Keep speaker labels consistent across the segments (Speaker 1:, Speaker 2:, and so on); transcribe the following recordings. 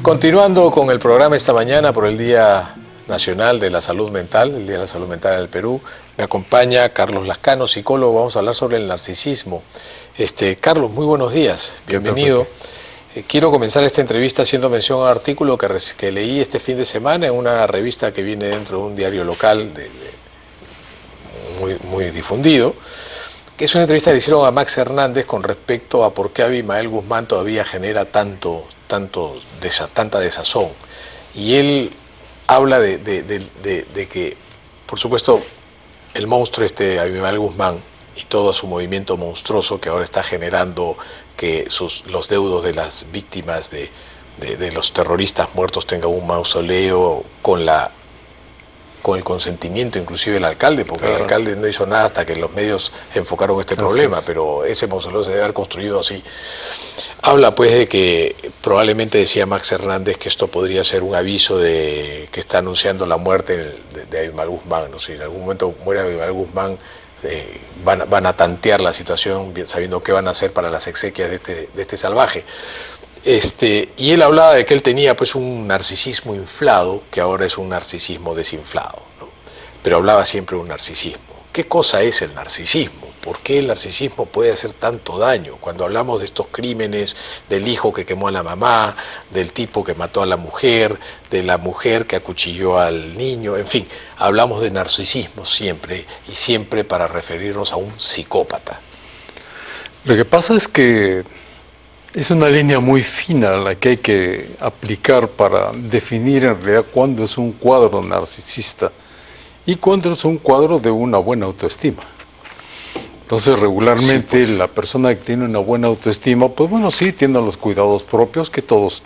Speaker 1: Continuando con el programa esta mañana por el Día Nacional de la Salud Mental, el Día de la Salud Mental del Perú, me acompaña Carlos Lascano, psicólogo. Vamos a hablar sobre el narcisismo. Carlos, muy buenos días, bienvenido. Quiero comenzar esta entrevista haciendo mención a un artículo que leí este fin de semana en una revista que viene dentro de un diario local muy difundido, que es una entrevista que le hicieron a Max Hernández con respecto a por qué Abimael Guzmán todavía genera tanta desazón. Y él habla de que, por supuesto, el monstruo Abimael Guzmán y todo su movimiento monstruoso que ahora está generando que los deudos de las víctimas de los terroristas muertos tengan un mausoleo con el consentimiento inclusive del alcalde, porque claro, el alcalde no hizo nada hasta que los medios enfocaron este problema, pero ese mausoleo se debe haber construido así. Habla pues de que probablemente, decía Max Hernández, que esto podría ser un aviso que está anunciando la muerte de Abimael Guzmán, ¿no? Si en algún momento muere Abimael Guzmán, van a tantear la situación sabiendo qué van a hacer para las exequias de este salvaje. Y él hablaba de que él tenía pues un narcisismo inflado, que ahora es un narcisismo desinflado, ¿no? Pero hablaba siempre de un narcisismo. ¿Qué cosa es el narcisismo? ¿Por qué el narcisismo puede hacer tanto daño? Cuando hablamos de estos crímenes, del hijo que quemó a la mamá, del tipo que mató a la mujer, de la mujer que acuchilló al niño, en fin, hablamos de narcisismo siempre, y siempre para referirnos a un psicópata.
Speaker 2: Lo que pasa es que es una línea muy fina la que hay que aplicar para definir en realidad cuándo es un cuadro narcisista y cuándo es un cuadro de una buena autoestima. Entonces, regularmente la persona que tiene una buena autoestima, pues bueno, sí, tiene los cuidados propios que todos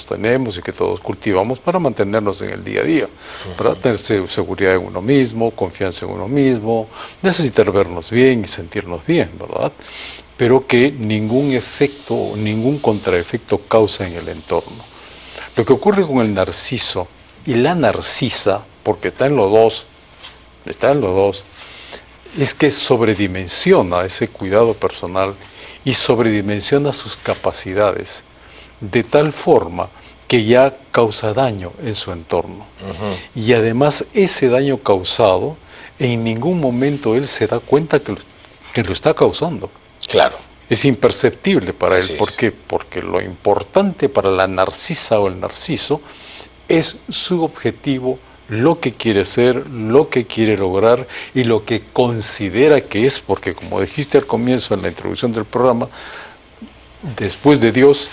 Speaker 2: tenemos y que todos cultivamos para mantenernos en el día a día, para tener seguridad en uno mismo, confianza en uno mismo, necesitar vernos bien y sentirnos bien, ¿verdad? Pero que ningún efecto, ningún contraefecto causa en el entorno. Lo que ocurre con el narciso y la narcisa, porque está en los dos, es que sobredimensiona ese cuidado personal y sobredimensiona sus capacidades, de tal forma que ya causa daño en su entorno. Y además ese daño causado, en ningún momento él se da cuenta que lo está causando.
Speaker 1: Claro.
Speaker 2: Es imperceptible para él. ¿Por qué?
Speaker 1: Es.
Speaker 2: Porque lo importante para la narcisa o el narciso es su objetivo, lo que quiere ser, lo que quiere lograr y lo que considera que es, porque como dijiste al comienzo en la introducción del programa, después de Dios,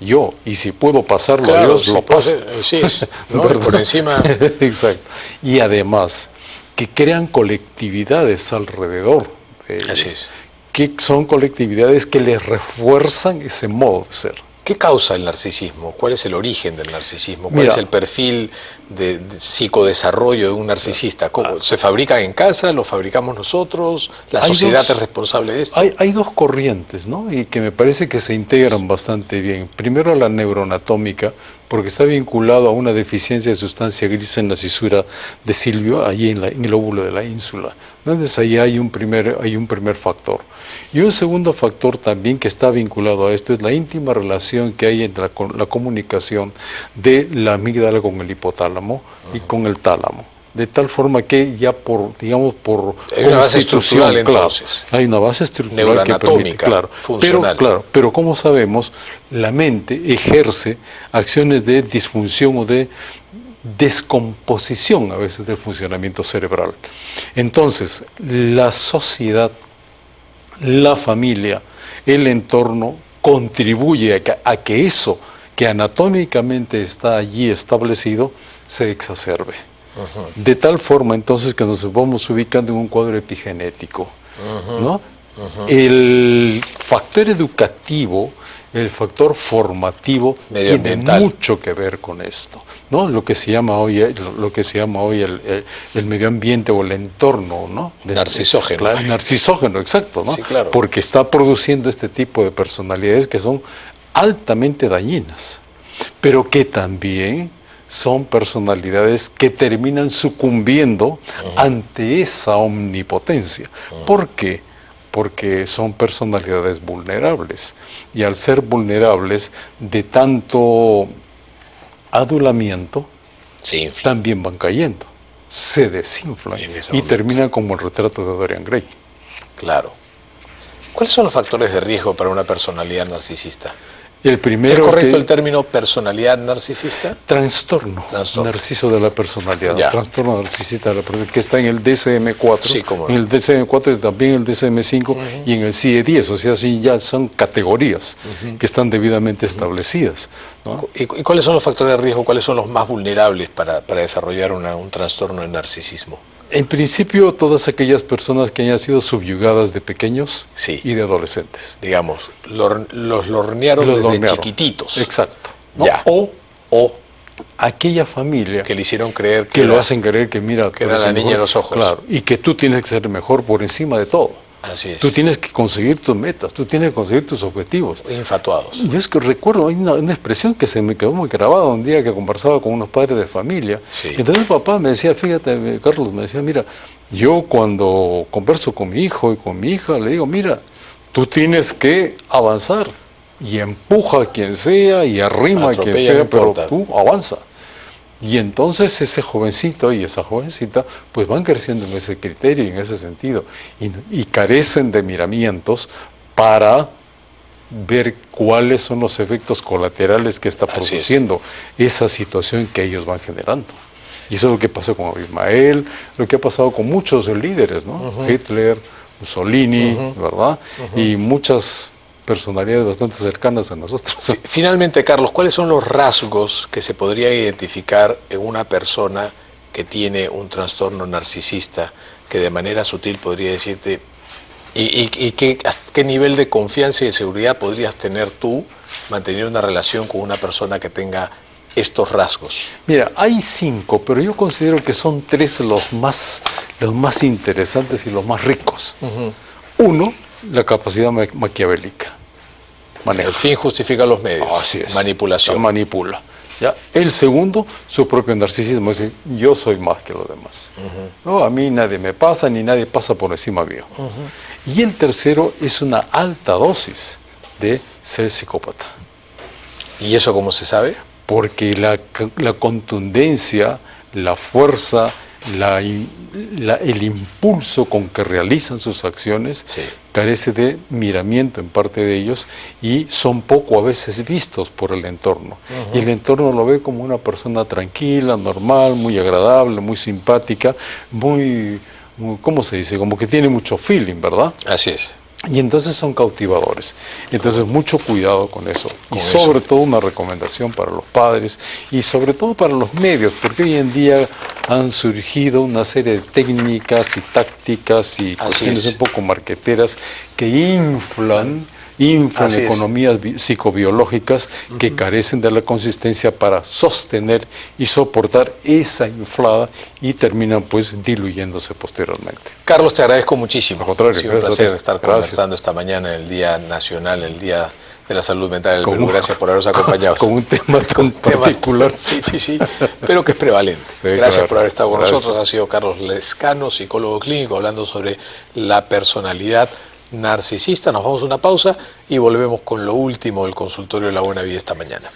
Speaker 2: yo, y si puedo pasarlo a Dios, lo paso.
Speaker 1: Sí, ¿no? Por encima.
Speaker 2: Exacto. Y además, que crean colectividades alrededor de ellos.
Speaker 1: Así es.
Speaker 2: Que son colectividades que les refuerzan ese modo de ser.
Speaker 1: ¿Qué causa el narcisismo? ¿Cuál es el origen del narcisismo? ¿Cuál es el perfil de psicodesarrollo de un narcisista? ¿Cómo? ¿Se fabrican en casa? ¿Lo fabricamos nosotros? ¿La sociedad es responsable de esto?
Speaker 2: Hay dos corrientes, ¿no? Y que me parece que se integran bastante bien. Primero, la neuroanatómica, porque está vinculado a una deficiencia de sustancia gris en la cisura de Silvio, allí en el óvulo de la ínsula. Entonces ahí hay un primer factor. Y un segundo factor también que está vinculado a esto es la íntima relación que hay entre la comunicación de la amígdala con el hipotálamo y con el tálamo. De tal forma que ya hay
Speaker 1: una base estructural, entonces.
Speaker 2: Hay una base estructural
Speaker 1: neuroanatómica,
Speaker 2: que permite,
Speaker 1: funcional.
Speaker 2: Pero como sabemos, la mente ejerce acciones de disfunción o de descomposición a veces del funcionamiento cerebral. Entonces, la sociedad, la familia, el entorno contribuye a que eso que anatómicamente está allí establecido se exacerbe. De tal forma entonces que nos vamos ubicando en un cuadro epigenético, ¿no? El factor educativo, el factor formativo tiene mucho que ver con esto, ¿no? Lo que se llama hoy el medio ambiente o el entorno, ¿no?
Speaker 1: Narcisógeno.
Speaker 2: El narcisógeno, exacto, ¿no?
Speaker 1: Sí, claro.
Speaker 2: Porque está produciendo este tipo de personalidades que son altamente dañinas, pero que también son personalidades que terminan sucumbiendo ante esa omnipotencia. ¿Por qué? Porque son personalidades vulnerables. Y al ser vulnerables de tanto adulamiento, también van cayendo, se desinflan y terminan como el retrato de Dorian Gray.
Speaker 1: Claro. ¿Cuáles son los factores de riesgo para una personalidad narcisista?
Speaker 2: El primero,
Speaker 1: ¿es correcto el término personalidad narcisista?
Speaker 2: Trastorno narciso de la personalidad, trastorno narcisista de la personalidad, que está en el DSM-4,
Speaker 1: sí,
Speaker 2: en el DSM-4 y también en el DSM-5 y en el CIE-10, o sea, sí, ya son categorías que están debidamente establecidas, ¿no?
Speaker 1: ¿Y cuáles son los factores de riesgo, cuáles son los más vulnerables para desarrollar un trastorno de narcisismo?
Speaker 2: En principio, todas aquellas personas que hayan sido subyugadas de pequeños y de adolescentes.
Speaker 1: Digamos, los lornearon desde chiquititos.
Speaker 2: Exacto. ¿No? O aquella familia
Speaker 1: que le hicieron creer
Speaker 2: que lo hacen creer que mira,
Speaker 1: que era la niña de los ojos.
Speaker 2: Claro, y que tú tienes que ser mejor por encima de todo.
Speaker 1: Así es.
Speaker 2: Tú tienes que conseguir tus metas, tú tienes que conseguir tus objetivos.
Speaker 1: Infatuados.
Speaker 2: Yo es que recuerdo, hay una expresión que se me quedó muy grabada un día que conversaba con unos padres de familia. Entonces el papá me decía, fíjate, Carlos, me decía, mira, yo cuando converso con mi hijo y con mi hija, le digo, mira, tú tienes que avanzar y empuja a quien sea y arrima a quien sea, pero tú avanza. Y entonces ese jovencito y esa jovencita pues van creciendo en ese criterio y en ese sentido y carecen de miramientos para ver cuáles son los efectos colaterales que está produciendo esa situación que ellos van generando. Y eso es lo que pasó con Abimael, lo que ha pasado con muchos líderes, ¿no? Hitler, Mussolini, ¿verdad? Y muchas personalidades bastante cercanas a nosotros.
Speaker 1: Finalmente, Carlos, ¿cuáles son los rasgos que se podría identificar en una persona que tiene un trastorno narcisista, que de manera sutil podría decirte, y qué nivel de confianza y de seguridad podrías tener tú manteniendo una relación con una persona que tenga estos rasgos?
Speaker 2: Mira, hay 5, pero yo considero que son 3 los más interesantes y los más ricos. Uno, la capacidad maquiavélica.
Speaker 1: El fin justifica los medios.
Speaker 2: Así es.
Speaker 1: Manipulación.
Speaker 2: Manipula. ¿Ya? El segundo, su propio narcisismo, es decir, yo soy más que los demás. No, a mí nadie me pasa, ni nadie pasa por encima mío. Y el tercero es una alta dosis de ser psicópata.
Speaker 1: ¿Y eso cómo se sabe?
Speaker 2: Porque la contundencia, la fuerza, el impulso con que realizan sus acciones carece de miramiento en parte de ellos y son poco a veces vistos por el entorno. Y el entorno lo ve como una persona tranquila, normal, muy agradable, muy simpática, muy ¿cómo se dice? Como que tiene mucho feeling, ¿verdad?
Speaker 1: Así es.
Speaker 2: Y entonces son cautivadores. Entonces mucho cuidado con eso. Y sobre todo una recomendación para los padres y sobre todo para los medios, porque hoy en día han surgido una serie de técnicas y tácticas y cuestiones un poco marqueteras que inflan economías psicobiológicas que carecen de la consistencia para sostener y soportar esa inflada y terminan pues diluyéndose posteriormente.
Speaker 1: Carlos, te agradezco muchísimo.
Speaker 2: Al contrario,
Speaker 1: ha sido un placer estar conversando esta mañana en el Día Nacional, el Día de la Salud Mental del Perú. Gracias por habernos acompañado.
Speaker 2: Con un tema tan particular.
Speaker 1: Sí, pero que es prevalente. Gracias por haber estado con nosotros. Ha sido Carlos Lezcano, psicólogo clínico, hablando sobre la personalidad narcisista. Nos vamos a una pausa y volvemos con lo último del consultorio de la Buena Vida esta mañana.